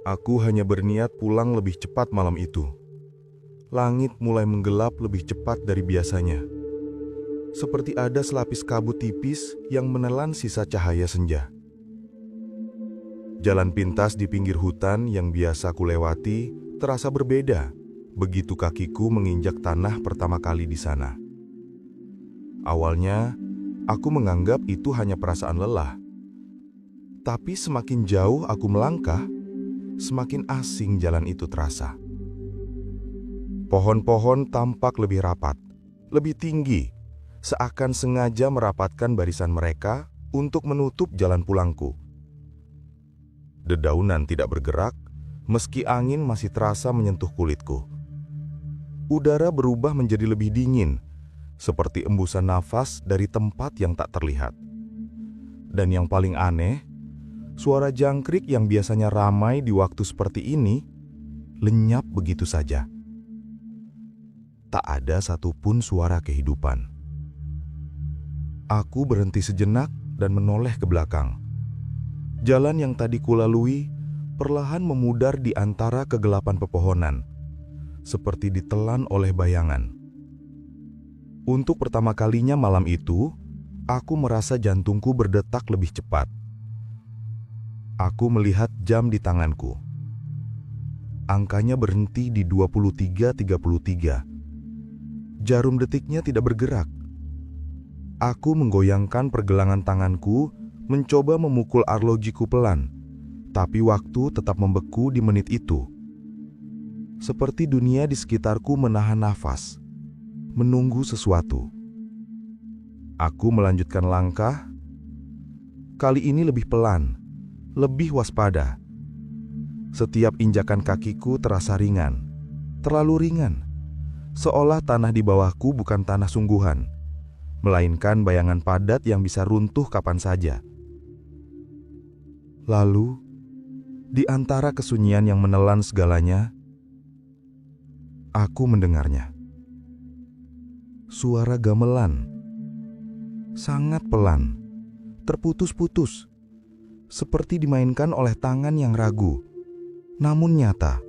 Aku hanya berniat pulang lebih cepat malam itu. Langit mulai menggelap lebih cepat dari biasanya. Seperti ada selapis kabut tipis yang menelan sisa cahaya senja. Jalan pintas di pinggir hutan yang biasa kulewati terasa berbeda begitu kakiku menginjak tanah pertama kali di sana. Awalnya, aku menganggap itu hanya perasaan lelah. Tapi semakin jauh aku melangkah, semakin asing jalan itu terasa. Pohon-pohon tampak lebih rapat, lebih tinggi, seakan sengaja merapatkan barisan mereka untuk menutup jalan pulangku. Dedaunan tidak bergerak, meski angin masih terasa menyentuh kulitku. Udara berubah menjadi lebih dingin, seperti embusan nafas dari tempat yang tak terlihat. Dan yang paling aneh, suara jangkrik yang biasanya ramai di waktu seperti ini, lenyap begitu saja. Tak ada satupun suara kehidupan. Aku berhenti sejenak dan menoleh ke belakang. Jalan yang tadi kulalui perlahan memudar di antara kegelapan pepohonan, seperti ditelan oleh bayangan. Untuk pertama kalinya malam itu, aku merasa jantungku berdetak lebih cepat. Aku melihat jam di tanganku. Angkanya berhenti di 23.33. Jarum detiknya tidak bergerak. Aku menggoyangkan pergelangan tanganku, mencoba memukul arlojiku pelan, tapi waktu tetap membeku di menit itu. Seperti dunia di sekitarku menahan nafas, menunggu sesuatu. Aku melanjutkan langkah, kali ini lebih pelan, lebih waspada. Setiap injakan kakiku terasa ringan, terlalu ringan, seolah tanah di bawahku bukan tanah sungguhan, melainkan bayangan padat yang bisa runtuh kapan saja. Lalu, di antara kesunyian yang menelan segalanya, aku mendengarnya. Suara gamelan, sangat pelan, terputus-putus, seperti dimainkan oleh tangan yang ragu, namun nyata.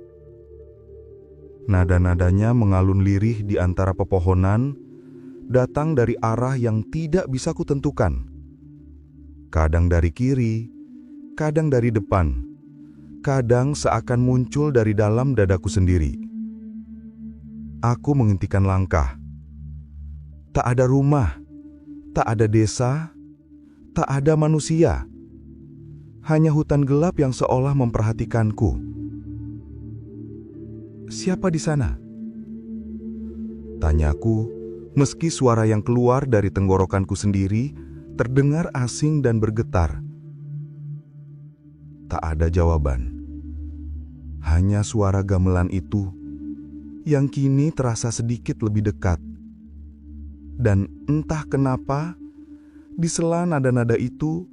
Nada-nadanya mengalun lirih di antara pepohonan, datang dari arah yang tidak bisa kutentukan. Kadang dari kiri, kadang dari depan, kadang seakan muncul dari dalam dadaku sendiri. Aku menghentikan langkah. Tak ada rumah, tak ada desa, tak ada manusia. Hanya hutan gelap yang seolah memperhatikanku. Siapa di sana? Tanyaku, meski suara yang keluar dari tenggorokanku sendiri terdengar asing dan bergetar. Tak ada jawaban. Hanya suara gamelan itu yang kini terasa sedikit lebih dekat. Dan entah kenapa, di sela nada-nada itu,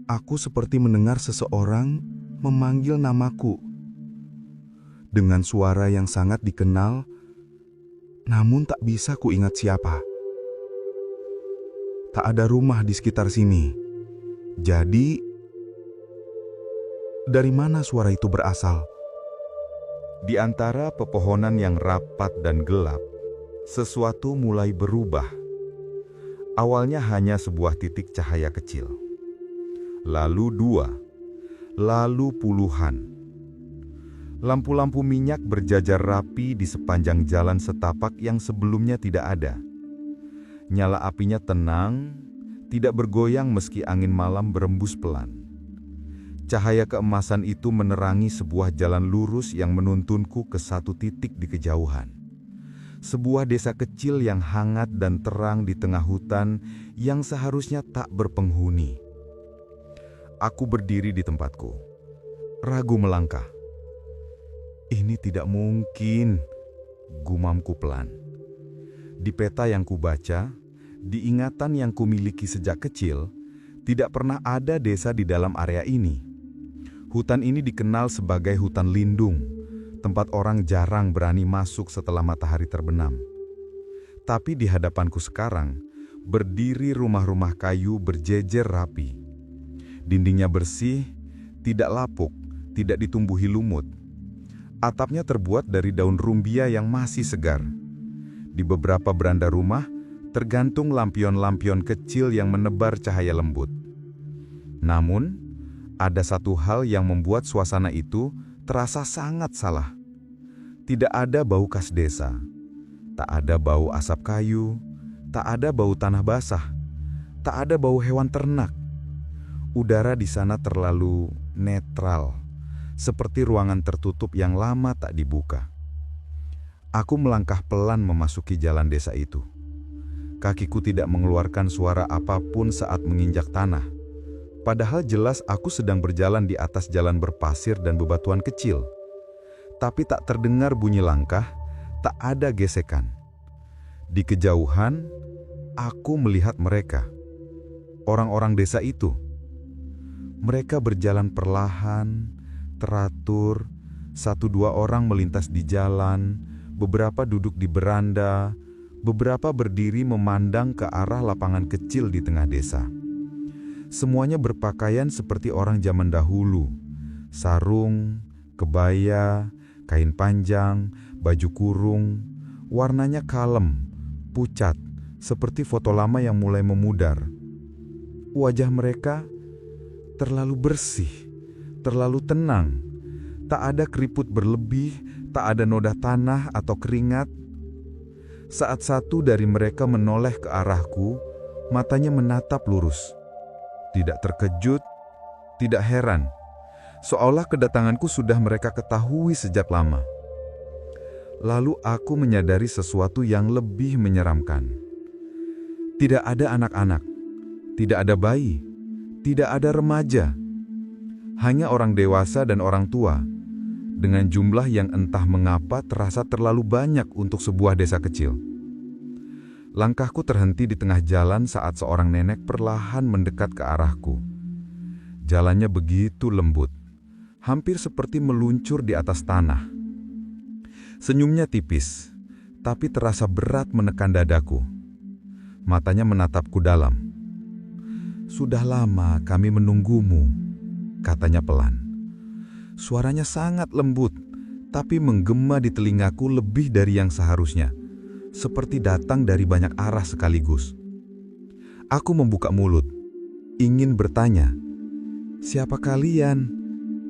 aku seperti mendengar seseorang memanggil namaku. Dengan suara yang sangat dikenal, namun tak bisa kuingat siapa. Tak ada rumah di sekitar sini. Jadi, dari mana suara itu berasal? Di antara pepohonan yang rapat dan gelap, sesuatu mulai berubah. Awalnya hanya sebuah titik cahaya kecil. Lalu 2, lalu puluhan. Lampu-lampu minyak berjajar rapi di sepanjang jalan setapak yang sebelumnya tidak ada. Nyala apinya tenang, tidak bergoyang meski angin malam berembus pelan. Cahaya keemasan itu menerangi sebuah jalan lurus yang menuntunku ke satu titik di kejauhan. Sebuah desa kecil yang hangat dan terang di tengah hutan yang seharusnya tak berpenghuni. Aku berdiri di tempatku, ragu melangkah. Ini tidak mungkin, gumamku pelan. Di peta yang kubaca, di ingatan yang kumiliki sejak kecil, tidak pernah ada desa di dalam area ini. Hutan ini dikenal sebagai hutan lindung, tempat orang jarang berani masuk setelah matahari terbenam. Tapi di hadapanku sekarang, berdiri rumah-rumah kayu berjejer rapi. Dindingnya bersih, tidak lapuk, tidak ditumbuhi lumut. Atapnya terbuat dari daun rumbia yang masih segar. Di beberapa beranda rumah, tergantung lampion-lampion kecil yang menebar cahaya lembut. Namun, ada satu hal yang membuat suasana itu terasa sangat salah. Tidak ada bau khas desa, tak ada bau asap kayu, tak ada bau tanah basah, tak ada bau hewan ternak. Udara di sana terlalu netral, seperti ruangan tertutup yang lama tak dibuka. Aku melangkah pelan memasuki jalan desa itu. Kakiku tidak mengeluarkan suara apapun saat menginjak tanah. Padahal jelas aku sedang berjalan di atas jalan berpasir dan bebatuan kecil. Tapi tak terdengar bunyi langkah, tak ada gesekan. Di kejauhan, aku melihat mereka. Orang-orang desa itu. Mereka berjalan perlahan, teratur, 1-2 orang melintas di jalan, beberapa duduk di beranda, beberapa berdiri memandang ke arah lapangan kecil di tengah desa. Semuanya berpakaian seperti orang zaman dahulu. Sarung, kebaya, kain panjang, baju kurung, warnanya kalem, pucat, seperti foto lama yang mulai memudar. Wajah mereka terlalu bersih, terlalu tenang. Tak ada keriput berlebih, tak ada noda tanah atau keringat. Saat satu dari mereka menoleh ke arahku, matanya menatap lurus. Tidak terkejut, tidak heran. Seolah kedatanganku sudah mereka ketahui sejak lama. Lalu aku menyadari sesuatu yang lebih menyeramkan. Tidak ada anak-anak, tidak ada bayi, tidak ada remaja. Hanya orang dewasa dan orang tua, dengan jumlah yang entah mengapa terasa terlalu banyak untuk sebuah desa kecil. Langkahku terhenti di tengah jalan saat seorang nenek perlahan mendekat ke arahku. Jalannya begitu lembut, hampir seperti meluncur di atas tanah. Senyumnya tipis, tapi terasa berat menekan dadaku. Matanya menatapku dalam. "Sudah lama kami menunggumu," katanya pelan. Suaranya sangat lembut, tapi menggema di telingaku lebih dari yang seharusnya. Seperti datang dari banyak arah sekaligus. Aku membuka mulut, ingin bertanya, "Siapa kalian?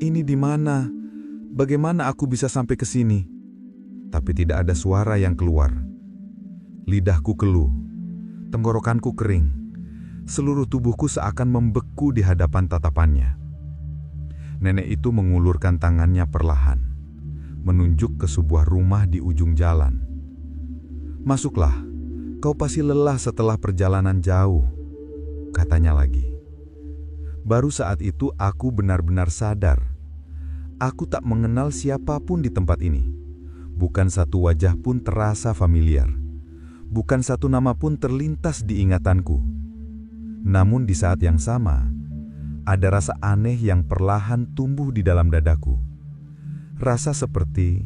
Ini di mana? Bagaimana aku bisa sampai ke sini?" Tapi tidak ada suara yang keluar. Lidahku keluh, tenggorokanku kering, seluruh tubuhku seakan membeku di hadapan tatapannya. Nenek itu mengulurkan tangannya perlahan, menunjuk ke sebuah rumah di ujung jalan. "Masuklah, kau pasti lelah setelah perjalanan jauh," katanya lagi. Baru saat itu aku benar-benar sadar. Aku tak mengenal siapapun di tempat ini. Bukan satu wajah pun terasa familiar. Bukan satu nama pun terlintas di ingatanku. Namun di saat yang sama, ada rasa aneh yang perlahan tumbuh di dalam dadaku. Rasa seperti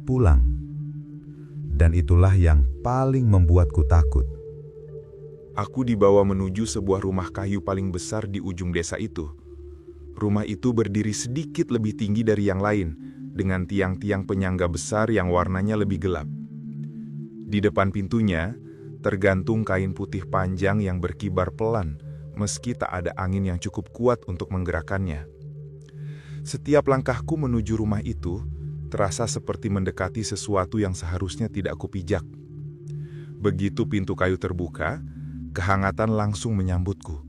pulang. Dan itulah yang paling membuatku takut. Aku dibawa menuju sebuah rumah kayu paling besar di ujung desa itu. Rumah itu berdiri sedikit lebih tinggi dari yang lain, dengan tiang-tiang penyangga besar yang warnanya lebih gelap. Di depan pintunya, tergantung kain putih panjang yang berkibar pelan, meski tak ada angin yang cukup kuat untuk menggerakkannya. Setiap langkahku menuju rumah itu terasa seperti mendekati sesuatu yang seharusnya tidak kupijak. Begitu pintu kayu terbuka, kehangatan langsung menyambutku.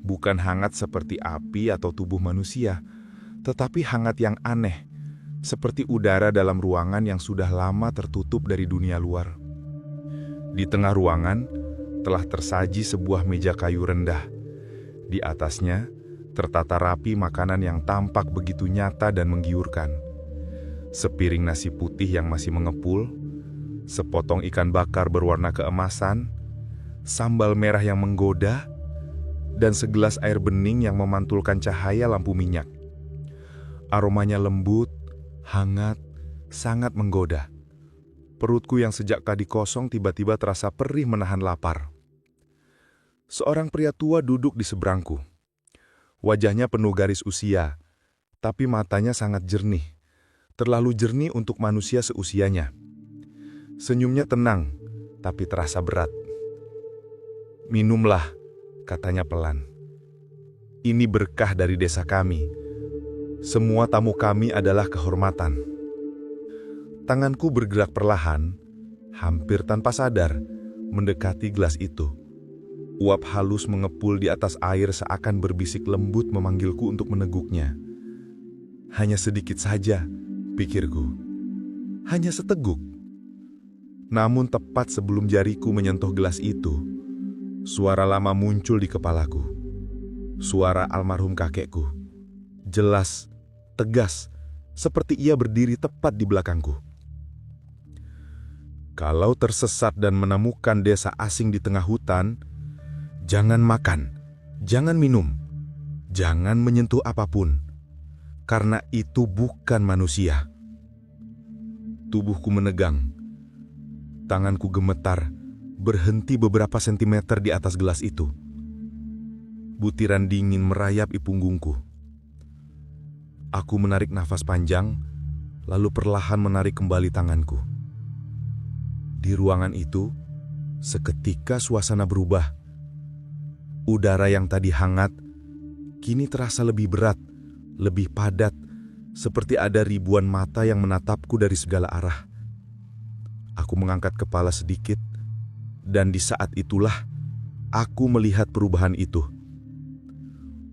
Bukan hangat seperti api atau tubuh manusia, tetapi hangat yang aneh, seperti udara dalam ruangan yang sudah lama tertutup dari dunia luar. Di tengah ruangan telah tersaji sebuah meja kayu rendah. Di atasnya tertata rapi makanan yang tampak begitu nyata dan menggiurkan. Sepiring nasi putih yang masih mengepul, sepotong ikan bakar berwarna keemasan, sambal merah yang menggoda, dan segelas air bening yang memantulkan cahaya lampu minyak. Aromanya lembut, hangat, sangat menggoda. Perutku yang sejak tadi kosong tiba-tiba terasa perih menahan lapar. Seorang pria tua duduk di seberangku. Wajahnya penuh garis usia, tapi matanya sangat jernih. Terlalu jernih untuk manusia seusianya. Senyumnya tenang, tapi terasa berat. "Minumlah," katanya pelan. "Ini berkah dari desa kami. Semua tamu kami adalah kehormatan." Tanganku bergerak perlahan, hampir tanpa sadar, mendekati gelas itu. Uap halus mengepul di atas air seakan berbisik lembut memanggilku untuk meneguknya. Hanya sedikit saja, pikirku. Hanya seteguk. Namun tepat sebelum jariku menyentuh gelas itu, suara lama muncul di kepalaku. Suara almarhum kakekku. Jelas, tegas, seperti ia berdiri tepat di belakangku. "Kalau tersesat dan menemukan desa asing di tengah hutan, jangan makan, jangan minum, jangan menyentuh apapun, karena itu bukan manusia." Tubuhku menegang, tanganku gemetar, berhenti beberapa sentimeter di atas gelas itu. Butiran dingin merayap di punggungku. Aku menarik nafas panjang, lalu perlahan menarik kembali tanganku. Di ruangan itu, seketika suasana berubah. Udara yang tadi hangat, kini terasa lebih berat, lebih padat, seperti ada ribuan mata yang menatapku dari segala arah. Aku mengangkat kepala sedikit, dan di saat itulah aku melihat perubahan itu.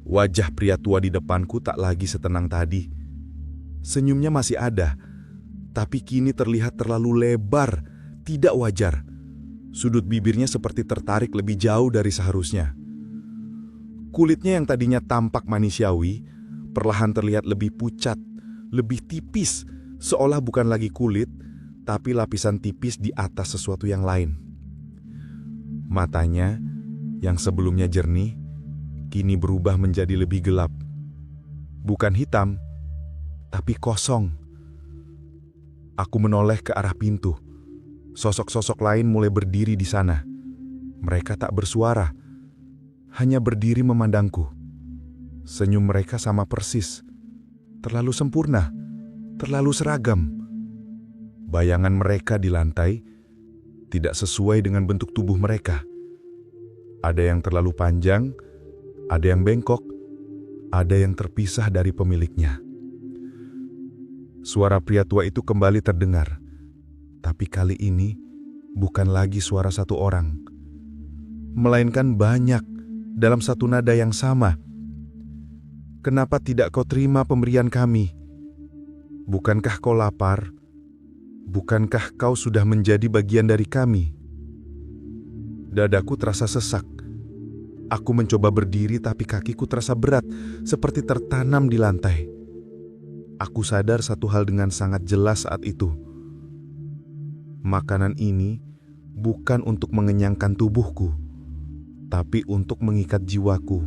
Wajah pria tua di depanku tak lagi setenang tadi. Senyumnya masih ada, tapi kini terlihat terlalu lebar, tidak wajar. Sudut bibirnya seperti tertarik lebih jauh dari seharusnya. Kulitnya yang tadinya tampak manusiawi, perlahan terlihat lebih pucat, lebih tipis, seolah bukan lagi kulit, tapi lapisan tipis di atas sesuatu yang lain. Matanya, yang sebelumnya jernih, kini berubah menjadi lebih gelap. Bukan hitam, tapi kosong. Aku menoleh ke arah pintu. Sosok-sosok lain mulai berdiri di sana. Mereka tak bersuara, hanya berdiri memandangku. Senyum mereka sama persis, terlalu sempurna, terlalu seragam. Bayangan mereka di lantai tidak sesuai dengan bentuk tubuh mereka. Ada yang terlalu panjang, ada yang bengkok, ada yang terpisah dari pemiliknya. Suara pria tua itu kembali terdengar, tapi kali ini bukan lagi suara satu orang, melainkan banyak dalam satu nada yang sama. "Kenapa tidak kau terima pemberian kami? Bukankah kau lapar? Bukankah kau sudah menjadi bagian dari kami?" Dadaku terasa sesak. Aku mencoba berdiri tapi kakiku terasa berat, seperti tertanam di lantai. Aku sadar satu hal dengan sangat jelas saat itu. Makanan ini bukan untuk mengenyangkan tubuhku, tapi untuk mengikat jiwaku.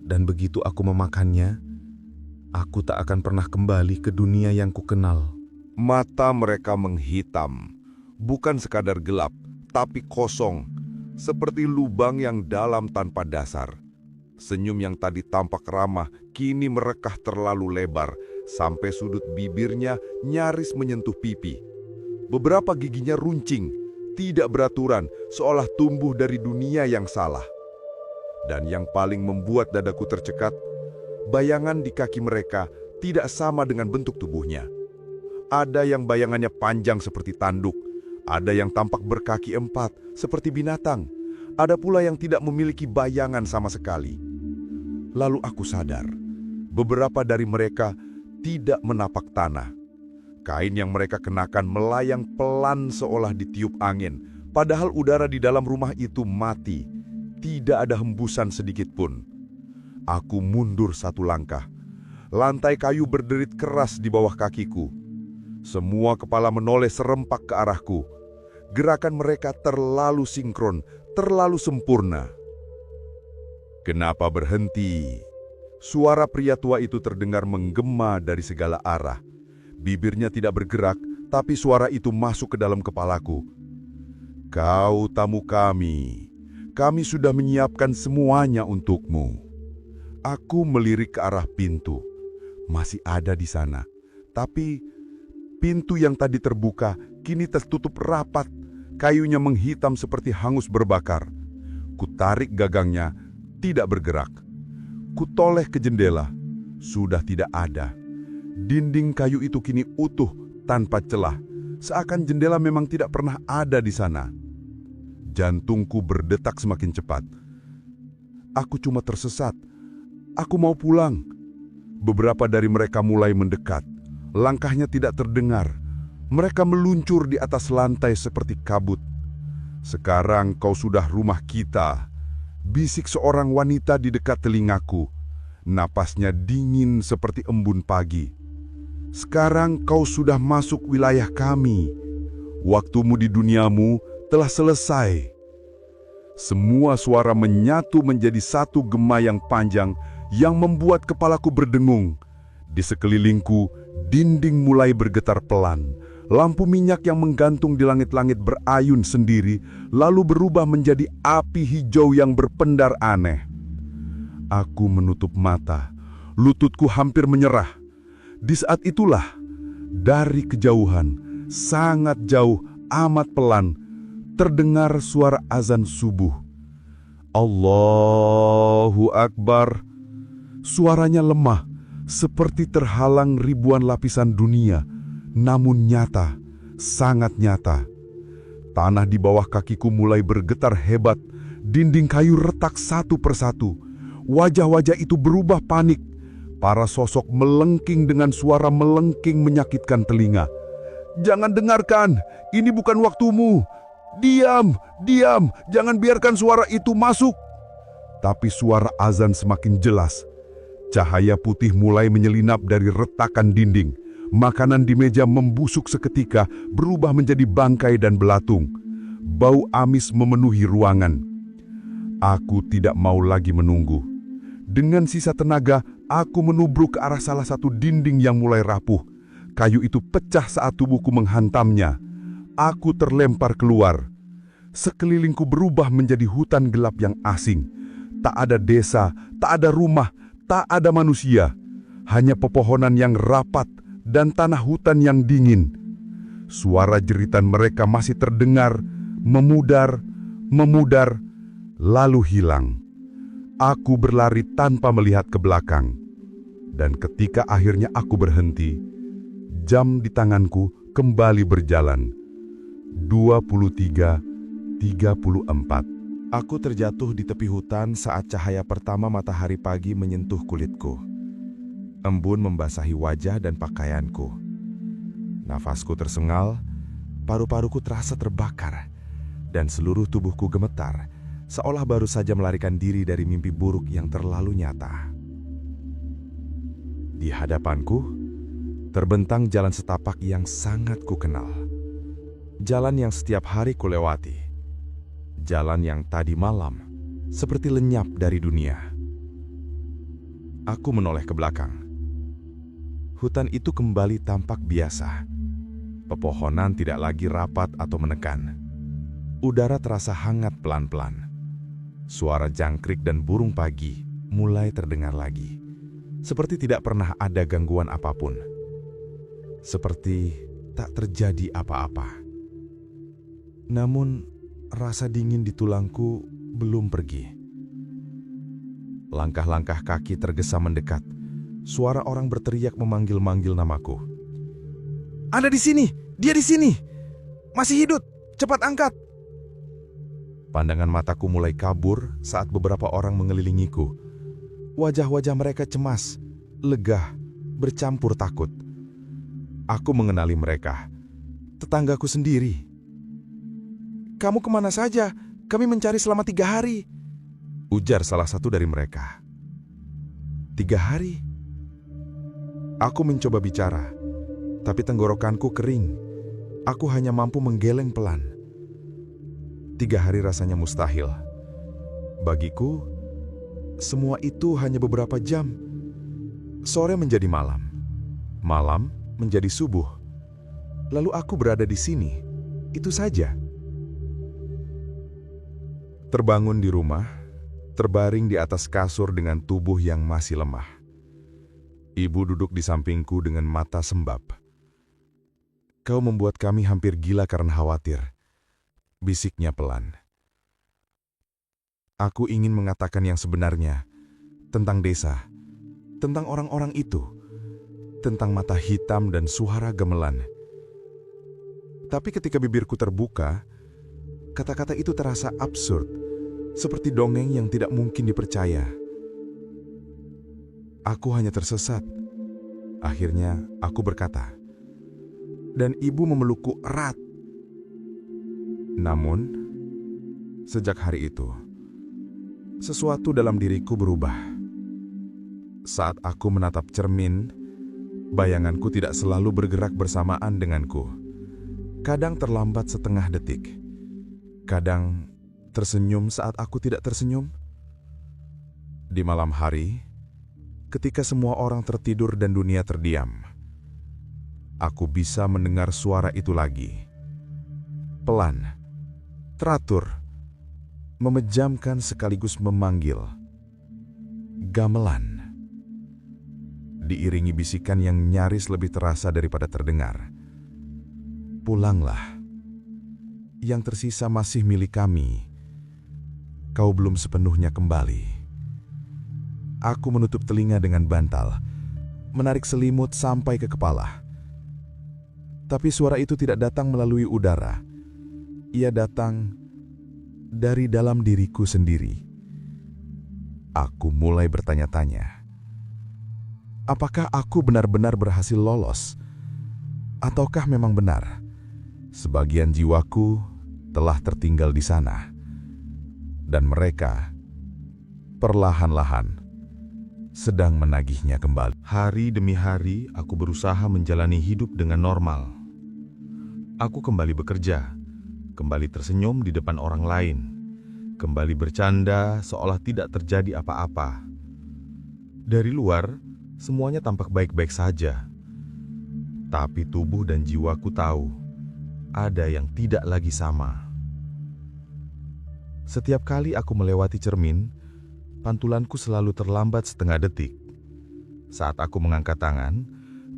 Dan begitu aku memakannya, aku tak akan pernah kembali ke dunia yang kukenal. Mata mereka menghitam, bukan sekadar gelap, tapi kosong, seperti lubang yang dalam tanpa dasar. Senyum yang tadi tampak ramah, kini merekah terlalu lebar, sampai sudut bibirnya nyaris menyentuh pipi. Beberapa giginya runcing, tidak beraturan, seolah tumbuh dari dunia yang salah. Dan yang paling membuat dadaku tercekat, bayangan di kaki mereka tidak sama dengan bentuk tubuhnya. Ada yang bayangannya panjang seperti tanduk, ada yang tampak berkaki empat seperti binatang, ada pula yang tidak memiliki bayangan sama sekali. Lalu aku sadar, beberapa dari mereka tidak menapak tanah. Kain yang mereka kenakan melayang pelan seolah ditiup angin, padahal udara di dalam rumah itu mati. Tidak ada hembusan sedikit pun. Aku mundur satu langkah. Lantai kayu berderit keras di bawah kakiku. Semua kepala menoleh serempak ke arahku. Gerakan mereka terlalu sinkron, terlalu sempurna. "Kenapa berhenti?" Suara pria tua itu terdengar menggema dari segala arah. Bibirnya tidak bergerak, tapi suara itu masuk ke dalam kepalaku. "Kau tamu kami. Kami sudah menyiapkan semuanya untukmu." Aku melirik ke arah pintu. masih ada di sana. Tapi pintu yang tadi terbuka kini tertutup rapat. Kayunya menghitam seperti hangus berbakar. Kutarik gagangnya, tidak bergerak. Kutoleh ke jendela, sudah tidak ada. Dinding kayu itu kini utuh tanpa celah, seakan jendela memang tidak pernah ada di sana. Jantungku berdetak semakin cepat. Aku cuma tersesat. Aku mau pulang. Beberapa dari mereka mulai mendekat. Langkahnya tidak terdengar. Mereka meluncur di atas lantai seperti kabut. "Sekarang kau sudah rumah kita," bisik seorang wanita di dekat telingaku. Napasnya dingin seperti embun pagi. "Sekarang kau sudah masuk wilayah kami. Waktumu di duniamu telah selesai." Semua suara menyatu menjadi satu gema yang panjang yang membuat kepalaku berdengung. Di sekelilingku, dinding mulai bergetar pelan. Lampu minyak yang menggantung di langit-langit berayun sendiri, lalu berubah menjadi api hijau yang berpendar aneh. Aku menutup mata, lututku hampir menyerah. Di saat itulah, dari kejauhan, sangat jauh, amat pelan, terdengar suara azan subuh. Allahu Akbar. Suaranya lemah, seperti terhalang ribuan lapisan dunia, namun nyata, sangat nyata. Tanah di bawah kakiku mulai bergetar hebat, dinding kayu retak satu persatu. Wajah-wajah itu berubah panik. Para sosok melengking dengan suara melengking menyakitkan telinga. "Jangan dengarkan, ini bukan waktumu. Diam, diam, jangan biarkan suara itu masuk." Tapi suara azan semakin jelas. Cahaya putih mulai menyelinap dari retakan dinding. Makanan di meja membusuk seketika, berubah menjadi bangkai dan belatung. Bau amis memenuhi ruangan. Aku tidak mau lagi menunggu. Dengan sisa tenaga, aku menubruk ke arah salah satu dinding yang mulai rapuh. Kayu itu pecah saat tubuhku menghantamnya. Aku terlempar keluar. Sekelilingku berubah menjadi hutan gelap yang asing. Tak ada desa, tak ada rumah, tak ada manusia. Hanya pepohonan yang rapat dan tanah hutan yang dingin. Suara jeritan mereka masih terdengar, memudar, memudar, lalu hilang. Aku berlari tanpa melihat ke belakang. Dan ketika akhirnya aku berhenti, jam di tanganku kembali berjalan. 23.34. Aku terjatuh di tepi hutan saat cahaya pertama matahari pagi menyentuh kulitku. Embun membasahi wajah dan pakaianku. Nafasku tersengal, paru-paruku terasa terbakar, dan seluruh tubuhku gemetar, seolah baru saja melarikan diri dari mimpi buruk yang terlalu nyata. Di hadapanku, terbentang jalan setapak yang sangat kukenal. Jalan yang setiap hari kulewati. Jalan yang tadi malam, seperti lenyap dari dunia. Aku menoleh ke belakang. Hutan itu kembali tampak biasa. Pepohonan tidak lagi rapat atau menekan. Udara terasa hangat pelan-pelan. Suara jangkrik dan burung pagi mulai terdengar lagi. Seperti tidak pernah ada gangguan apapun. Seperti tak terjadi apa-apa. Namun, rasa dingin di tulangku belum pergi. Langkah-langkah kaki tergesa mendekat. Suara orang berteriak memanggil-manggil namaku. "Ada di sini! Dia di sini! Masih hidup! Cepat angkat!" Pandangan mataku mulai kabur saat beberapa orang mengelilingiku. Wajah-wajah mereka cemas, legah, bercampur takut. Aku mengenali mereka. Tetanggaku sendiri. "Kamu kemana saja? Kami mencari selama 3 hari. Ujar salah satu dari mereka. 3 hari? Aku mencoba bicara, tapi tenggorokanku kering. Aku hanya mampu menggeleng pelan. 3 hari rasanya mustahil. Bagiku, semua itu hanya beberapa jam. Sore menjadi malam. Malam menjadi subuh. Lalu aku berada di sini. Itu saja. Terbangun di rumah, terbaring di atas kasur dengan tubuh yang masih lemah. Ibu duduk di sampingku dengan mata sembab. "Kau membuat kami hampir gila karena khawatir," bisiknya pelan. "Aku ingin mengatakan yang sebenarnya tentang desa, tentang orang-orang itu, tentang mata hitam dan suara gamelan. Tapi ketika bibirku terbuka, kata-kata itu terasa absurd, seperti dongeng yang tidak mungkin dipercaya. Aku hanya tersesat." Akhirnya aku berkata, dan ibu memelukku erat. Namun, sejak hari itu, sesuatu dalam diriku berubah. Saat aku menatap cermin, bayanganku tidak selalu bergerak bersamaan denganku. Kadang terlambat setengah detik. Kadang tersenyum saat aku tidak tersenyum. Di malam hari, ketika semua orang tertidur dan dunia terdiam, aku bisa mendengar suara itu lagi. Pelan, teratur, memejamkan sekaligus memanggil. Gamelan. Diiringi bisikan yang nyaris lebih terasa daripada terdengar. "Pulanglah. Yang tersisa masih milik kami. Kau belum sepenuhnya kembali." Aku menutup telinga dengan bantal, menarik selimut sampai ke kepala. Tapi suara itu tidak datang melalui udara. Ia datang dari dalam diriku sendiri. Aku mulai bertanya-tanya, apakah aku benar-benar berhasil lolos? Ataukah memang benar sebagian jiwaku telah tertinggal di sana, dan mereka perlahan-lahan sedang menagihnya kembali. Hari demi hari aku berusaha menjalani hidup dengan normal. Aku kembali bekerja, kembali tersenyum di depan orang lain, kembali bercanda seolah tidak terjadi apa-apa. Dari luar, semuanya tampak baik-baik saja. Tapi tubuh dan jiwaku tahu, ada yang tidak lagi sama. Setiap kali aku melewati cermin, pantulanku selalu terlambat setengah detik. Saat aku mengangkat tangan,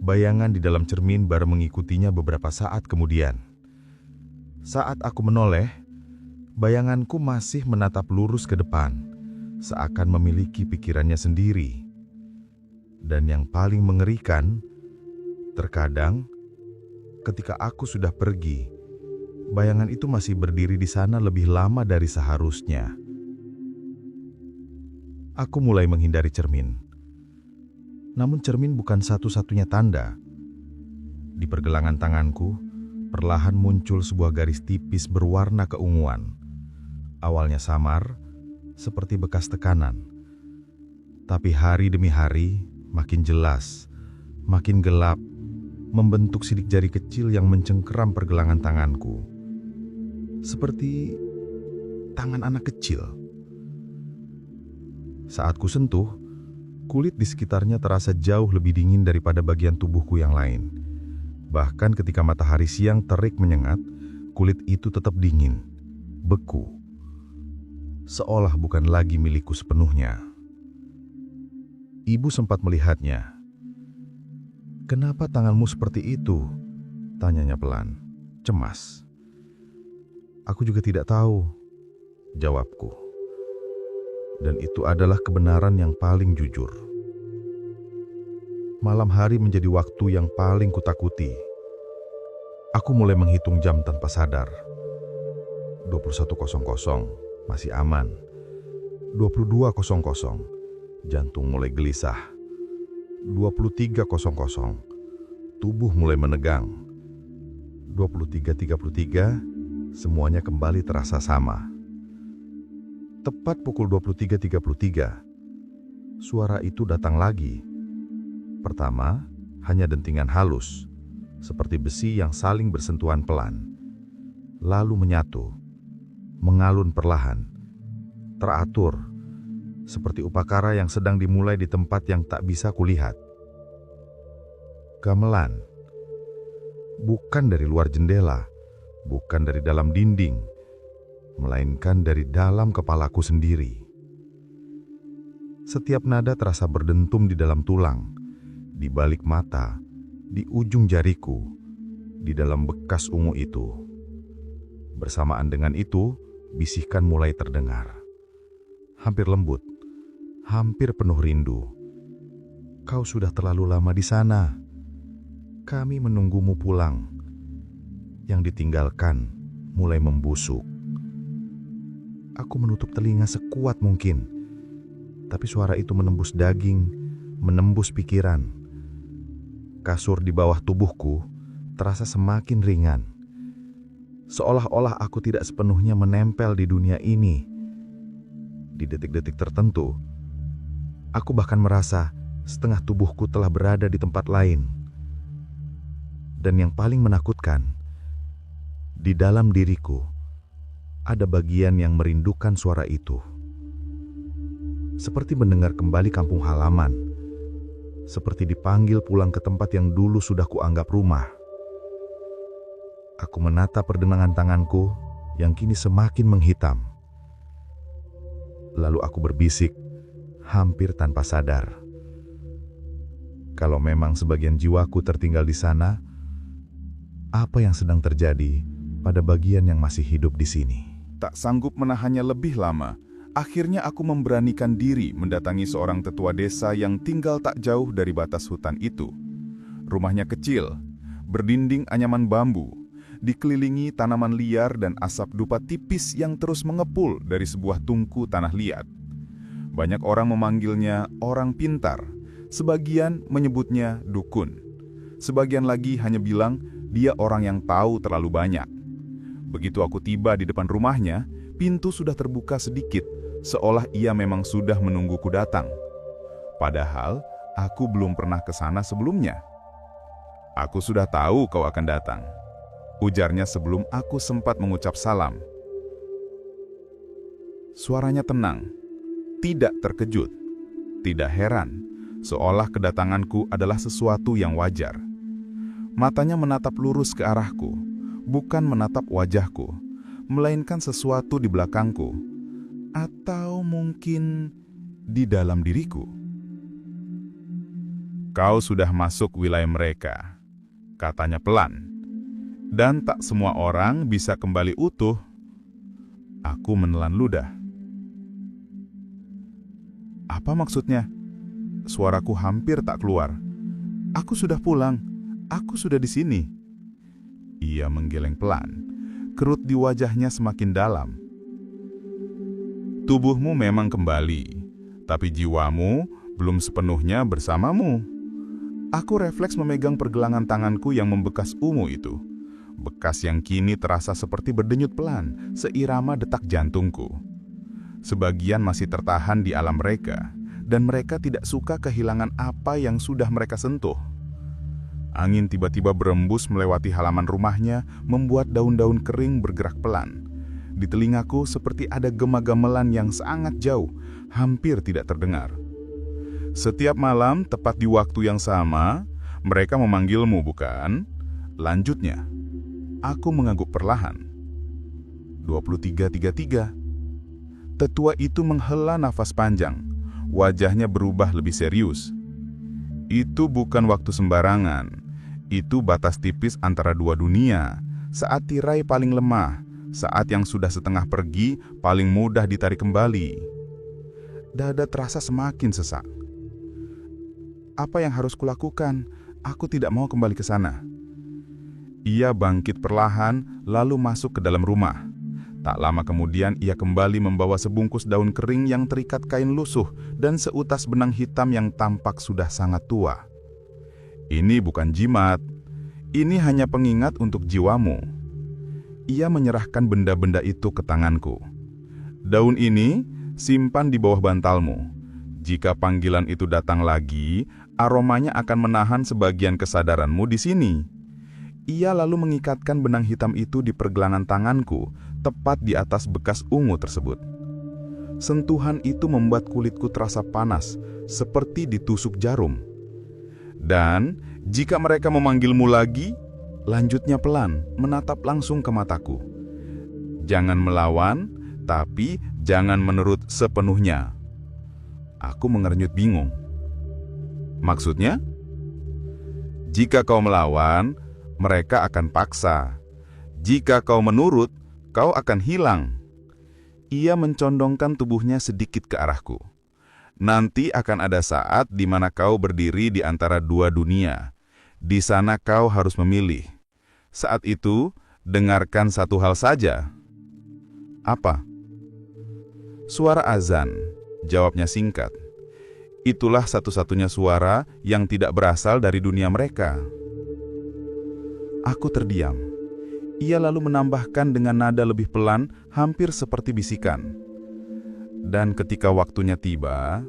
bayangan di dalam cermin baru mengikutinya beberapa saat kemudian. Saat aku menoleh, bayanganku masih menatap lurus ke depan, seakan memiliki pikirannya sendiri. Dan yang paling mengerikan, terkadang ketika aku sudah pergi, bayangan itu masih berdiri di sana lebih lama dari seharusnya. Aku mulai menghindari cermin. Namun cermin bukan satu-satunya tanda. Di pergelangan tanganku, perlahan muncul sebuah garis tipis berwarna keunguan. Awalnya samar, seperti bekas tekanan. Tapi hari demi hari, makin jelas, makin gelap, membentuk sidik jari kecil yang mencengkeram pergelangan tanganku. Seperti tangan anak kecil. Saat ku sentuh, kulit di sekitarnya terasa jauh lebih dingin daripada bagian tubuhku yang lain. Bahkan ketika matahari siang terik menyengat, kulit itu tetap dingin, beku, seolah bukan lagi milikku sepenuhnya. Ibu sempat melihatnya. "Kenapa tanganmu seperti itu?" tanyanya pelan, cemas. "Aku juga tidak tahu," jawabku. Dan itu adalah kebenaran yang paling jujur. Malam hari menjadi waktu yang paling kutakuti. Aku mulai menghitung jam tanpa sadar. 21.00 masih aman. 22.00 jantung mulai gelisah. 23.00 tubuh mulai menegang. 23.33 semuanya kembali terasa sama. Tepat pukul 23.33, suara itu datang lagi. Pertama, hanya dentingan halus, seperti besi yang saling bersentuhan pelan. Lalu menyatu, mengalun perlahan, teratur, seperti upacara yang sedang dimulai di tempat yang tak bisa kulihat. Gamelan, bukan dari luar jendela, bukan dari dalam dinding, melainkan dari dalam kepalaku sendiri. Setiap nada terasa berdentum di dalam tulang, Di balik mata, di ujung jariku, di dalam bekas ungu itu. Bersamaan dengan itu, bisikan mulai terdengar. Hampir lembut, hampir penuh rindu. Kau sudah terlalu lama di sana. Kami menunggumu pulang. Yang ditinggalkan mulai membusuk. Aku menutup telinga sekuat mungkin. Tapi suara itu menembus daging, menembus pikiran. Kasur di bawah tubuhku terasa semakin ringan. Seolah-olah aku tidak sepenuhnya menempel di dunia ini. Di detik-detik tertentu, aku bahkan merasa setengah tubuhku telah berada di tempat lain. Dan yang paling menakutkan, di dalam diriku ada bagian yang merindukan suara itu. Seperti mendengar kembali kampung halaman, seperti dipanggil pulang ke tempat yang dulu sudah kuanggap rumah. Aku menatap perdenangan tanganku yang kini semakin menghitam. Lalu aku berbisik, hampir tanpa sadar. Kalau memang sebagian jiwaku tertinggal di sana, apa yang sedang terjadi pada bagian yang masih hidup di sini? Tak sanggup menahannya lebih lama, akhirnya aku memberanikan diri mendatangi seorang tetua desa yang tinggal tak jauh dari batas hutan itu. Rumahnya kecil, berdinding anyaman bambu, dikelilingi tanaman liar dan asap dupa tipis yang terus mengepul dari sebuah tungku tanah liat. Banyak orang memanggilnya orang pintar, sebagian menyebutnya dukun. Sebagian lagi hanya bilang dia orang yang tahu terlalu banyak. Begitu aku tiba di depan rumahnya, pintu sudah terbuka sedikit, seolah ia memang sudah menungguku datang. Padahal, aku belum pernah ke sana sebelumnya. "Aku sudah tahu kau akan datang," ujarnya sebelum aku sempat mengucap salam. Suaranya tenang, tidak terkejut, tidak heran, seolah kedatanganku adalah sesuatu yang wajar. Matanya menatap lurus ke arahku, bukan menatap wajahku, melainkan sesuatu di belakangku, atau mungkin di dalam diriku. "Kau sudah masuk wilayah mereka," katanya pelan. "Dan tak semua orang bisa kembali utuh." Aku menelan ludah. "Apa maksudnya?" Suaraku hampir tak keluar. "Aku sudah pulang. Aku sudah di sini." Ia menggeleng pelan. Kerut di wajahnya semakin dalam. "Tubuhmu memang kembali, tapi jiwamu belum sepenuhnya bersamamu." Aku refleks memegang pergelangan tanganku yang membekas ungu itu. Bekas yang kini terasa seperti berdenyut pelan, seirama detak jantungku. Sebagian masih tertahan di alam mereka, dan mereka tidak suka kehilangan apa yang sudah mereka sentuh. Angin tiba-tiba berembus melewati halaman rumahnya, membuat daun-daun kering bergerak pelan. Di telingaku seperti ada gema-gamelan yang sangat jauh, hampir tidak terdengar. "Setiap malam, tepat di waktu yang sama, mereka memanggilmu, bukan?" Lanjutnya. Aku mengangguk perlahan. 23.33. Tetua itu menghela nafas panjang. Wajahnya berubah lebih serius. "Itu bukan waktu sembarangan. Itu batas tipis antara dua dunia. Saat tirai paling lemah, saat yang sudah setengah pergi paling mudah ditarik kembali." Dada terasa semakin sesak. Apa yang harus kulakukan? Aku tidak mau kembali ke sana. Ia bangkit perlahan, lalu masuk ke dalam rumah. Tak lama kemudian ia kembali membawa sebungkus daun kering yang terikat kain lusuh dan seutas benang hitam yang tampak sudah sangat tua. "Ini bukan jimat. Ini hanya pengingat untuk jiwamu." Ia menyerahkan benda-benda itu ke tanganku. "Daun ini simpan di bawah bantalmu. Jika panggilan itu datang lagi, aromanya akan menahan sebagian kesadaranmu di sini." Ia lalu mengikatkan benang hitam itu di pergelangan tanganku, tepat di atas bekas ungu tersebut. Sentuhan itu membuat kulitku terasa panas, seperti ditusuk jarum. "Dan jika mereka memanggilmu lagi," lanjutnya pelan, menatap langsung ke mataku. "Jangan melawan, tapi jangan menurut sepenuhnya." Aku mengernyut bingung. "Maksudnya?" Jika kau melawan, mereka akan paksa. Jika kau menurut, kau akan hilang. Ia mencondongkan tubuhnya sedikit ke arahku. Nanti akan ada saat di mana kau berdiri di antara dua dunia. Di sana kau harus memilih. Saat itu, dengarkan satu hal saja. Apa? Suara azan, jawabnya singkat. Itulah satu-satunya suara yang tidak berasal dari dunia mereka. Aku terdiam. Ia lalu menambahkan dengan nada lebih pelan, hampir seperti bisikan. Dan ketika waktunya tiba,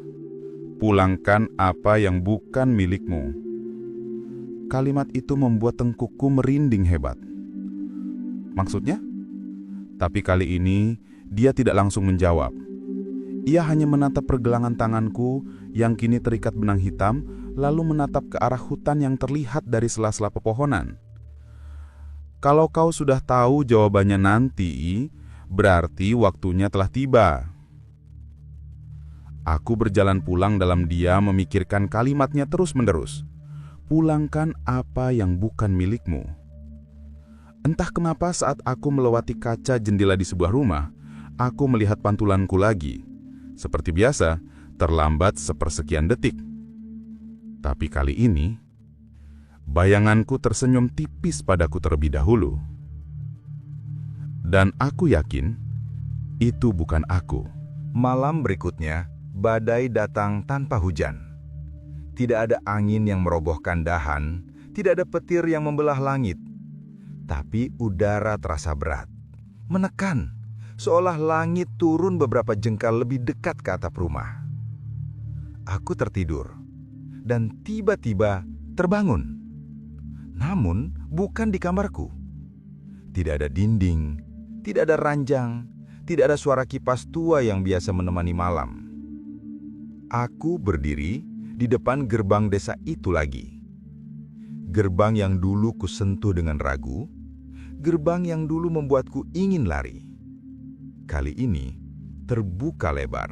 pulangkan apa yang bukan milikmu. Kalimat itu membuat tengkukku merinding hebat. Maksudnya? Tapi kali ini, dia tidak langsung menjawab. Ia hanya menatap pergelangan tanganku yang kini terikat benang hitam, lalu menatap ke arah hutan yang terlihat dari sela-sela pepohonan. Kalau kau sudah tahu jawabannya nanti, berarti waktunya telah tiba. Aku berjalan pulang dalam diam memikirkan kalimatnya terus-menerus. Pulangkan apa yang bukan milikmu. Entah kenapa saat aku melewati kaca jendela di sebuah rumah, aku melihat pantulanku lagi. Seperti biasa, terlambat sepersekian detik. Tapi kali ini, bayanganku tersenyum tipis padaku terlebih dahulu. Dan aku yakin, itu bukan aku. Malam berikutnya, badai datang tanpa hujan. Tidak ada angin yang merobohkan dahan, tidak ada petir yang membelah langit. Tapi udara terasa berat, menekan, seolah langit turun beberapa jengkal lebih dekat ke atap rumah. Aku tertidur, dan tiba-tiba terbangun. Namun, bukan di kamarku. Tidak ada dinding, tidak ada ranjang, tidak ada suara kipas tua yang biasa menemani malam. Aku berdiri di depan gerbang desa itu lagi. Gerbang yang dulu kusentuh dengan ragu, gerbang yang dulu membuatku ingin lari. Kali ini terbuka lebar.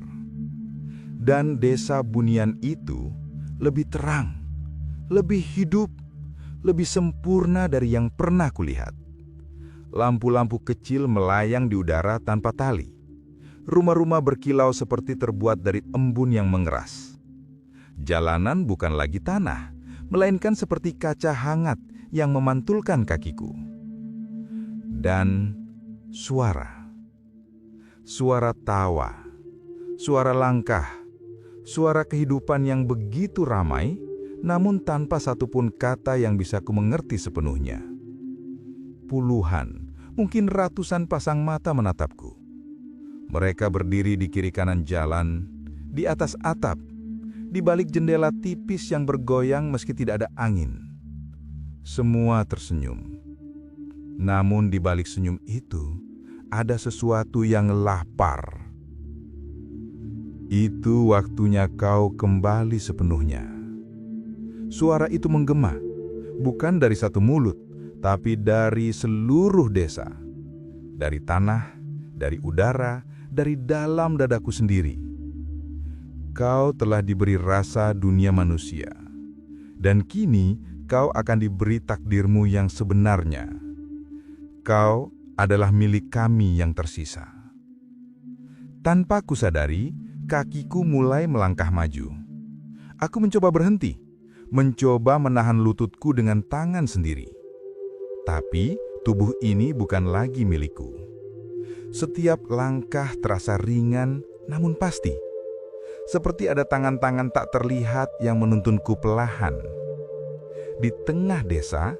Dan desa Bunian itu lebih terang, lebih hidup, lebih sempurna dari yang pernah kulihat. Lampu-lampu kecil melayang di udara tanpa tali. Rumah-rumah berkilau seperti terbuat dari embun yang mengeras. Jalanan bukan lagi tanah, melainkan seperti kaca hangat yang memantulkan kakiku. Dan suara. Suara tawa, suara langkah, suara kehidupan yang begitu ramai, namun tanpa satupun kata yang bisa kumengerti sepenuhnya. Puluhan, mungkin ratusan pasang mata menatapku. Mereka berdiri di kiri kanan jalan, di atas atap, di balik jendela tipis yang bergoyang meski tidak ada angin. Semua tersenyum. Namun di balik senyum itu, ada sesuatu yang lapar. Itu waktunya kau kembali sepenuhnya. Suara itu menggema, bukan dari satu mulut, tapi dari seluruh desa. Dari tanah, dari udara, dari dalam dadaku sendiri. Kau telah diberi rasa dunia manusia. Dan kini kau akan diberi takdirmu yang sebenarnya. Kau adalah milik kami yang tersisa. Tanpa kusadari, kakiku mulai melangkah maju. Aku mencoba berhenti, mencoba menahan lututku dengan tangan sendiri. Tapi tubuh ini bukan lagi milikku. Setiap langkah terasa ringan namun pasti. Seperti ada tangan-tangan tak terlihat yang menuntunku perlahan. Di tengah desa,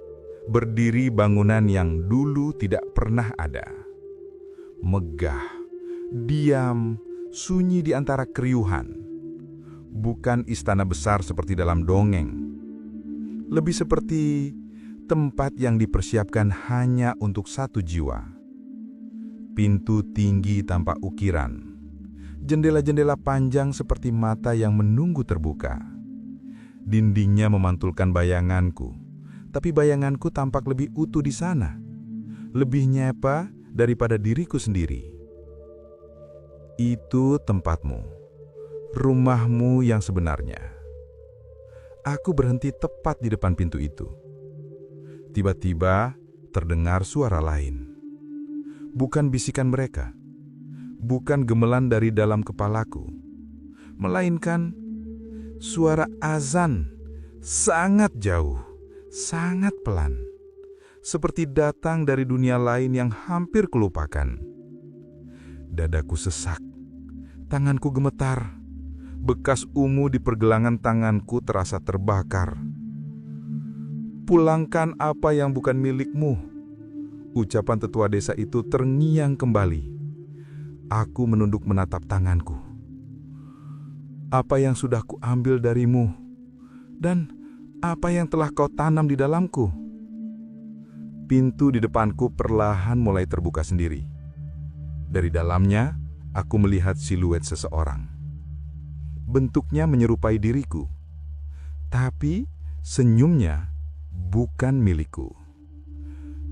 berdiri bangunan yang dulu tidak pernah ada. Megah, diam, sunyi di antara keriuhan. Bukan istana besar seperti dalam dongeng. Lebih seperti tempat yang dipersiapkan hanya untuk satu jiwa. Pintu tinggi tanpa ukiran. Jendela-jendela panjang seperti mata yang menunggu terbuka. Dindingnya memantulkan bayanganku, tapi bayanganku tampak lebih utuh di sana. Lebih nyata daripada diriku sendiri. Itu tempatmu, rumahmu yang sebenarnya. Aku berhenti tepat di depan pintu itu. Tiba-tiba terdengar suara lain. Bukan bisikan mereka, bukan gemelan dari dalam kepalaku, melainkan suara azan sangat jauh, sangat pelan, seperti datang dari dunia lain yang hampir kulupakan. Dadaku sesak, tanganku gemetar, bekas ungu di pergelangan tanganku terasa terbakar. "Pulangkan apa yang bukan milikmu," ucapan tetua desa itu terngiang kembali. Aku menunduk menatap tanganku. "Apa yang sudah kuambil darimu, dan apa yang telah kau tanam di dalamku?" Pintu di depanku perlahan mulai terbuka sendiri. Dari dalamnya, aku melihat siluet seseorang. Bentuknya menyerupai diriku, tapi senyumnya bukan milikku.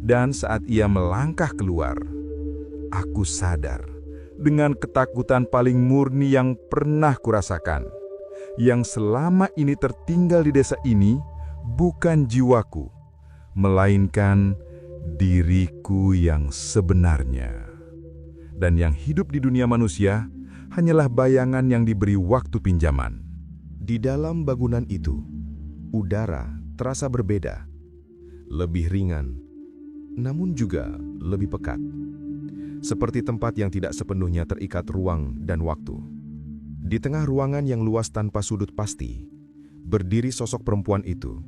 Dan saat ia melangkah keluar, aku sadar dengan ketakutan paling murni yang pernah kurasakan. Yang selama ini tertinggal di desa ini bukan jiwaku, melainkan diriku yang sebenarnya. Dan yang hidup di dunia manusia hanyalah bayangan yang diberi waktu pinjaman. Di dalam bangunan itu, udara terasa berbeda, lebih ringan, namun juga lebih pekat. Seperti tempat yang tidak sepenuhnya terikat ruang dan waktu. Di tengah ruangan yang luas tanpa sudut pasti, berdiri sosok perempuan itu.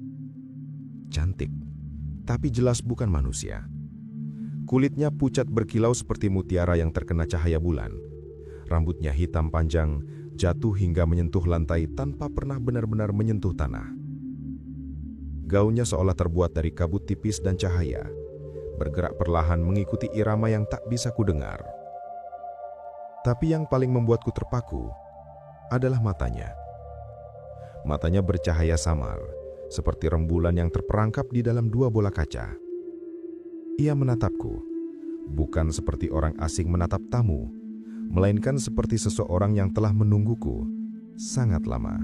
Cantik, tapi jelas bukan manusia. Kulitnya pucat berkilau seperti mutiara yang terkena cahaya bulan. Rambutnya hitam panjang, jatuh hingga menyentuh lantai tanpa pernah benar-benar menyentuh tanah. Gaunnya seolah terbuat dari kabut tipis dan cahaya, bergerak perlahan mengikuti irama yang tak bisa kudengar. Tapi yang paling membuatku terpaku adalah matanya. Matanya bercahaya samar, seperti rembulan yang terperangkap di dalam dua bola kaca. Ia menatapku, bukan seperti orang asing menatap tamu, melainkan seperti seseorang yang telah menungguku sangat lama.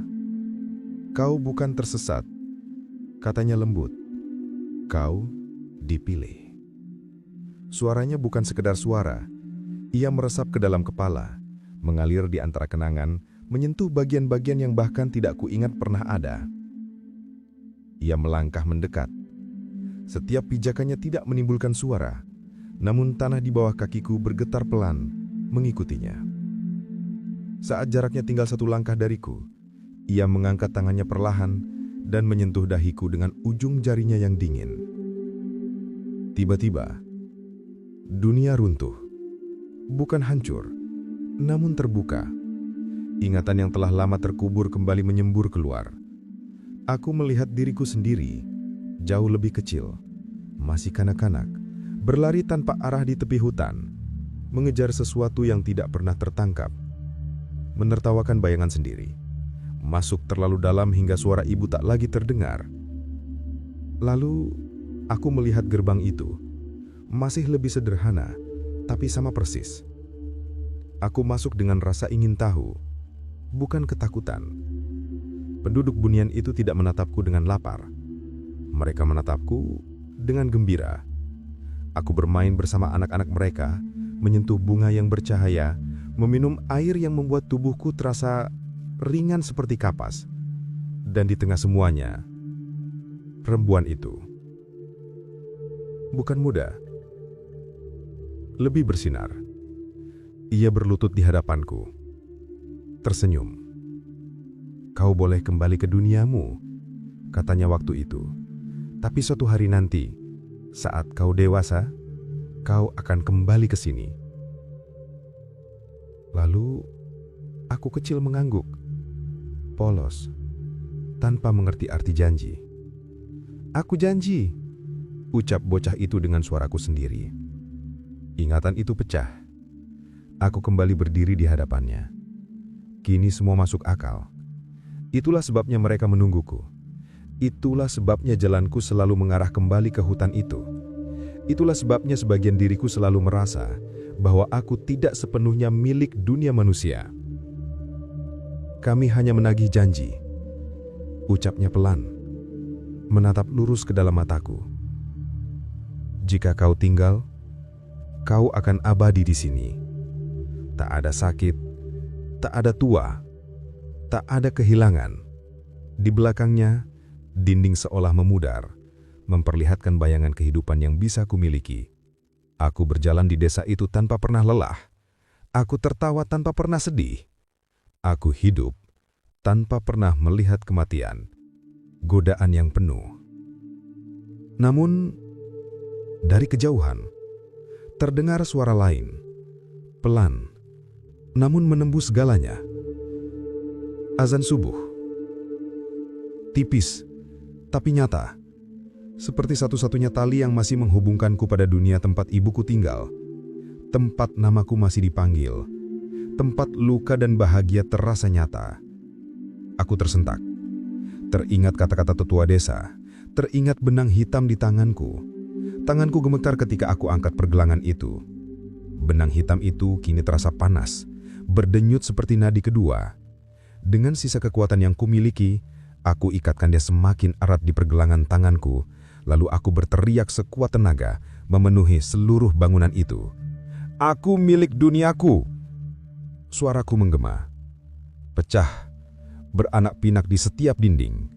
"Kau bukan tersesat," katanya lembut. "Kau dipilih." Suaranya bukan sekedar suara. Ia meresap ke dalam kepala, mengalir di antara kenangan, menyentuh bagian-bagian yang bahkan tidak kuingat pernah ada. Ia melangkah mendekat. Setiap pijakannya tidak menimbulkan suara, namun tanah di bawah kakiku bergetar pelan mengikutinya. Saat jaraknya tinggal satu langkah dariku, ia mengangkat tangannya perlahan dan menyentuh dahiku dengan ujung jarinya yang dingin. Tiba-tiba, dunia runtuh. Bukan hancur, namun terbuka. Ingatan yang telah lama terkubur kembali menyembur keluar. Aku melihat diriku sendiri, jauh lebih kecil, masih kanak-kanak, berlari tanpa arah di tepi hutan, mengejar sesuatu yang tidak pernah tertangkap, menertawakan bayangan sendiri, masuk terlalu dalam hingga suara ibu tak lagi terdengar. Lalu, aku melihat gerbang itu, masih lebih sederhana, tapi sama persis. Aku masuk dengan rasa ingin tahu, bukan ketakutan. Penduduk bunian itu tidak menatapku dengan lapar. Mereka menatapku dengan gembira. Aku bermain bersama anak-anak mereka, menyentuh bunga yang bercahaya, meminum air yang membuat tubuhku terasa ringan seperti kapas. Dan di tengah semuanya, perempuan itu bukan muda, lebih bersinar. Ia berlutut di hadapanku, tersenyum. "Kau boleh kembali ke duniamu," katanya waktu itu. "Tapi suatu hari nanti, saat kau dewasa, kau akan kembali ke sini." Lalu, aku kecil mengangguk, polos, tanpa mengerti arti janji. "Aku janji," ucap bocah itu dengan suaraku sendiri. Ingatan itu pecah. Aku kembali berdiri di hadapannya. Kini semua masuk akal. Itulah sebabnya mereka menungguku. Itulah sebabnya jalanku selalu mengarah kembali ke hutan itu. Itulah sebabnya sebagian diriku selalu merasa bahwa aku tidak sepenuhnya milik dunia manusia. "Kami hanya menagih janji," ucapnya pelan, menatap lurus ke dalam mataku. Jika kau tinggal, kau akan abadi di sini. Tak ada sakit, tak ada tua, tak ada kehilangan. Di belakangnya, dinding seolah memudar, memperlihatkan bayangan kehidupan yang bisa kumiliki. Aku berjalan di desa itu tanpa pernah lelah. Aku tertawa tanpa pernah sedih. Aku hidup tanpa pernah melihat kematian, godaan yang penuh. Namun, dari kejauhan, terdengar suara lain, pelan, namun menembus segalanya. Azan subuh. Tipis, tapi nyata. Seperti satu-satunya tali yang masih menghubungkanku pada dunia tempat ibuku tinggal. Tempat namaku masih dipanggil. Tempat luka dan bahagia terasa nyata. Aku tersentak. Teringat kata-kata tetua desa. Teringat benang hitam di tanganku. Tanganku gemetar ketika aku angkat pergelangan itu. Benang hitam itu kini terasa panas, berdenyut seperti nadi kedua. Dengan sisa kekuatan yang kumiliki, aku ikatkan dia semakin erat di pergelangan tanganku, lalu aku berteriak sekuat tenaga, memenuhi seluruh bangunan itu. Aku milik duniaku! Suaraku menggema. Pecah, beranak pinak di setiap dinding.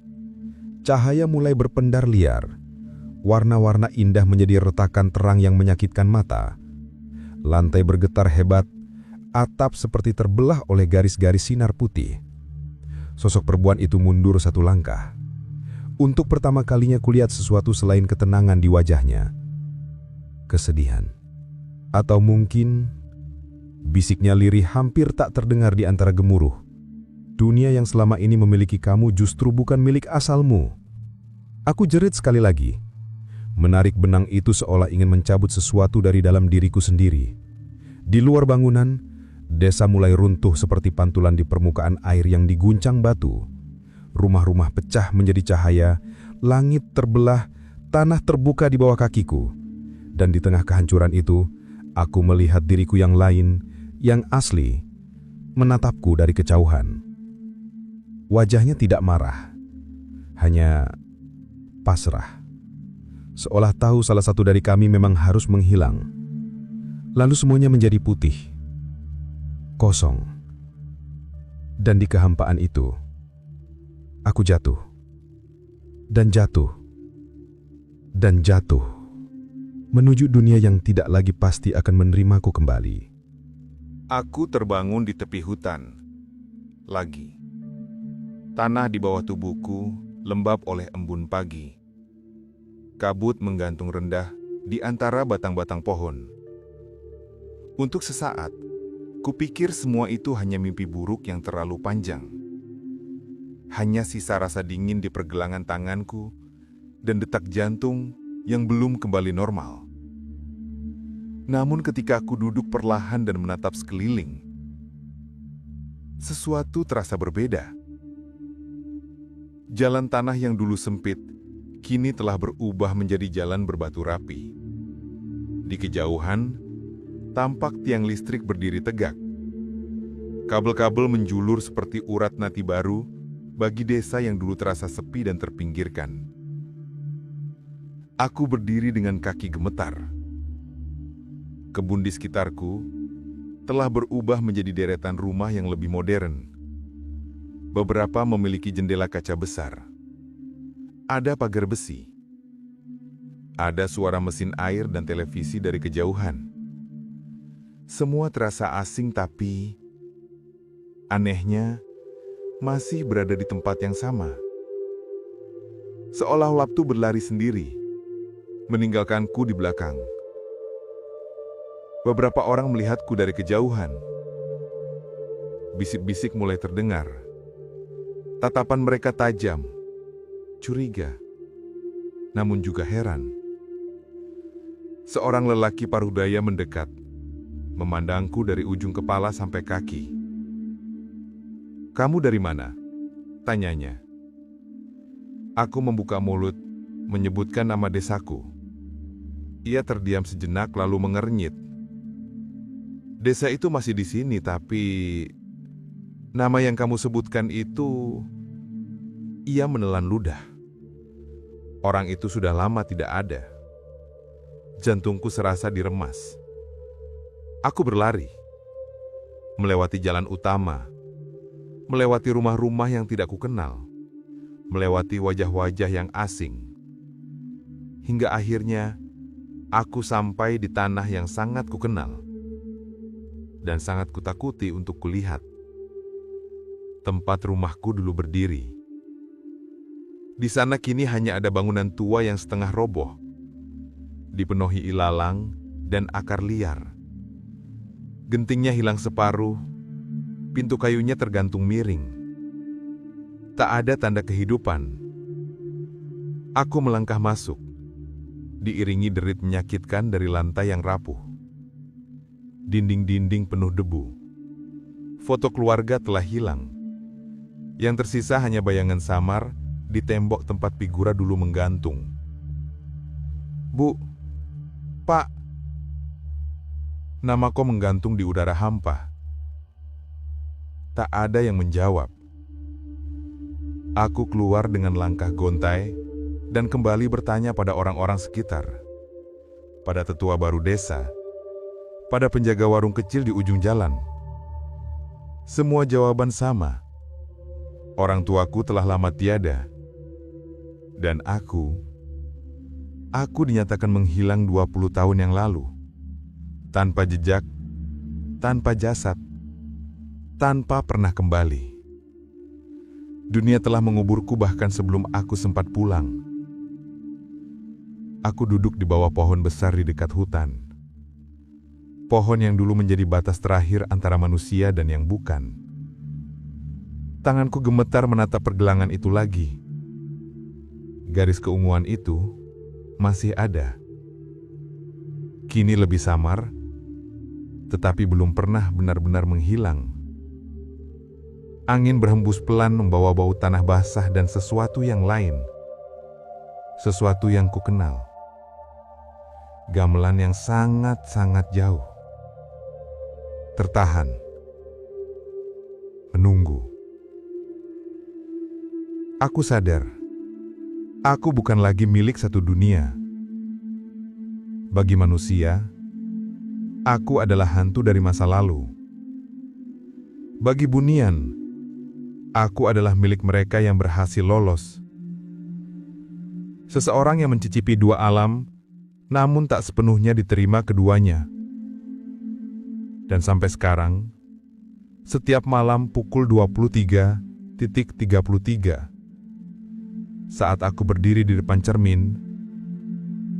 Cahaya mulai berpendar liar. Warna-warna indah menjadi retakan terang yang menyakitkan mata. Lantai bergetar hebat, atap seperti terbelah oleh garis-garis sinar putih. Sosok perempuan itu mundur satu langkah. Untuk pertama kalinya kulihat sesuatu selain ketenangan di wajahnya. Kesedihan. Atau mungkin, bisiknya lirih hampir tak terdengar di antara gemuruh. Dunia yang selama ini memiliki kamu justru bukan milik asalmu. Aku jerit sekali lagi. Menarik benang itu seolah ingin mencabut sesuatu dari dalam diriku sendiri. Di luar bangunan, desa mulai runtuh seperti pantulan di permukaan air yang diguncang batu. Rumah-rumah pecah menjadi cahaya, langit terbelah, tanah terbuka di bawah kakiku. Dan di tengah kehancuran itu, aku melihat diriku yang lain, yang asli, menatapku dari kejauhan. Wajahnya tidak marah, hanya pasrah. Seolah tahu salah satu dari kami memang harus menghilang. Lalu semuanya menjadi putih, kosong. Dan di kehampaan itu, aku jatuh. Dan jatuh. Dan jatuh. Menuju dunia yang tidak lagi pasti akan menerimaku kembali. Aku terbangun di tepi hutan. Lagi. Tanah di bawah tubuhku lembab oleh embun pagi. Kabut menggantung rendah di antara batang-batang pohon. Untuk sesaat, kupikir semua itu hanya mimpi buruk yang terlalu panjang. Hanya sisa rasa dingin di pergelangan tanganku dan detak jantung yang belum kembali normal. Namun ketika aku duduk perlahan dan menatap sekeliling, sesuatu terasa berbeda. Jalan tanah yang dulu sempit, kini telah berubah menjadi jalan berbatu rapi. Di kejauhan, tampak tiang listrik berdiri tegak. Kabel-kabel menjulur seperti urat nati baru bagi desa yang dulu terasa sepi dan terpinggirkan. Aku berdiri dengan kaki gemetar. Kebun di sekitarku telah berubah menjadi deretan rumah yang lebih modern. Beberapa memiliki jendela kaca besar. Ada pagar besi. Ada suara mesin air dan televisi dari kejauhan. Semua terasa asing tapi, anehnya, masih berada di tempat yang sama. Seolah waktu berlari sendiri, meninggalkanku di belakang. Beberapa orang melihatku dari kejauhan. Bisik-bisik mulai terdengar. Tatapan mereka tajam, curiga, namun juga heran. Seorang lelaki paruh daya mendekat, memandangku dari ujung kepala sampai kaki. "Kamu dari mana?" tanyanya. Aku membuka mulut, menyebutkan nama desaku. Ia terdiam sejenak lalu mengernyit. "Desa itu masih di sini, tapi nama yang kamu sebutkan itu..." Ia menelan ludah. Orang itu sudah lama tidak ada. Jantungku serasa diremas. Aku berlari, melewati jalan utama, melewati rumah-rumah yang tidak kukenal, melewati wajah-wajah yang asing. Hingga akhirnya, aku sampai di tanah yang sangat kukenal dan sangat kutakuti untuk kulihat. Tempat rumahku dulu berdiri. Di sana kini hanya ada bangunan tua yang setengah roboh, dipenuhi ilalang dan akar liar. Gentingnya hilang separuh, pintu kayunya tergantung miring. Tak ada tanda kehidupan. Aku melangkah masuk, diiringi derit menyakitkan dari lantai yang rapuh. Dinding-dinding penuh debu. Foto keluarga telah hilang. Yang tersisa hanya bayangan samar di tembok tempat figura dulu menggantung. Bu, Pak, namaku menggantung di udara hampa. Tak ada yang menjawab. Aku keluar dengan langkah gontai dan kembali bertanya pada orang-orang sekitar, pada tetua baru desa, pada penjaga warung kecil di ujung jalan. Semua jawaban sama. Orang tuaku telah lama tiada. Dan aku dinyatakan menghilang 20 tahun yang lalu. Tanpa jejak, tanpa jasad, tanpa pernah kembali. Dunia telah menguburku bahkan sebelum aku sempat pulang. Aku duduk di bawah pohon besar di dekat hutan. Pohon yang dulu menjadi batas terakhir antara manusia dan yang bukan. Tanganku gemetar menatap pergelangan itu lagi. Garis keunguan itu masih ada. Kini lebih samar, tetapi belum pernah benar-benar menghilang. Angin berhembus pelan membawa bau tanah basah dan sesuatu yang lain. Sesuatu yang kukenal. Gamelan yang sangat-sangat jauh. Tertahan. Menunggu. Aku sadar, aku bukan lagi milik satu dunia. Bagi manusia, aku adalah hantu dari masa lalu. Bagi bunian, aku adalah milik mereka yang berhasil lolos. Seseorang yang mencicipi dua alam, namun tak sepenuhnya diterima keduanya. Dan sampai sekarang, setiap malam pukul 23:33, saat aku berdiri di depan cermin,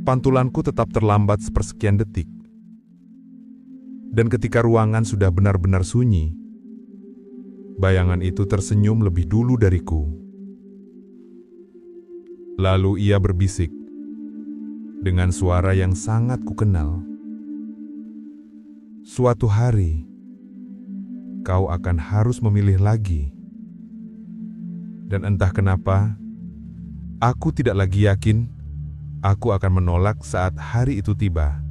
pantulanku tetap terlambat sepersekian detik. Dan ketika ruangan sudah benar-benar sunyi, bayangan itu tersenyum lebih dulu dariku. Lalu ia berbisik, dengan suara yang sangat kukenal. Suatu hari, kau akan harus memilih lagi. Dan entah kenapa, aku tidak lagi yakin aku akan menolak saat hari itu tiba.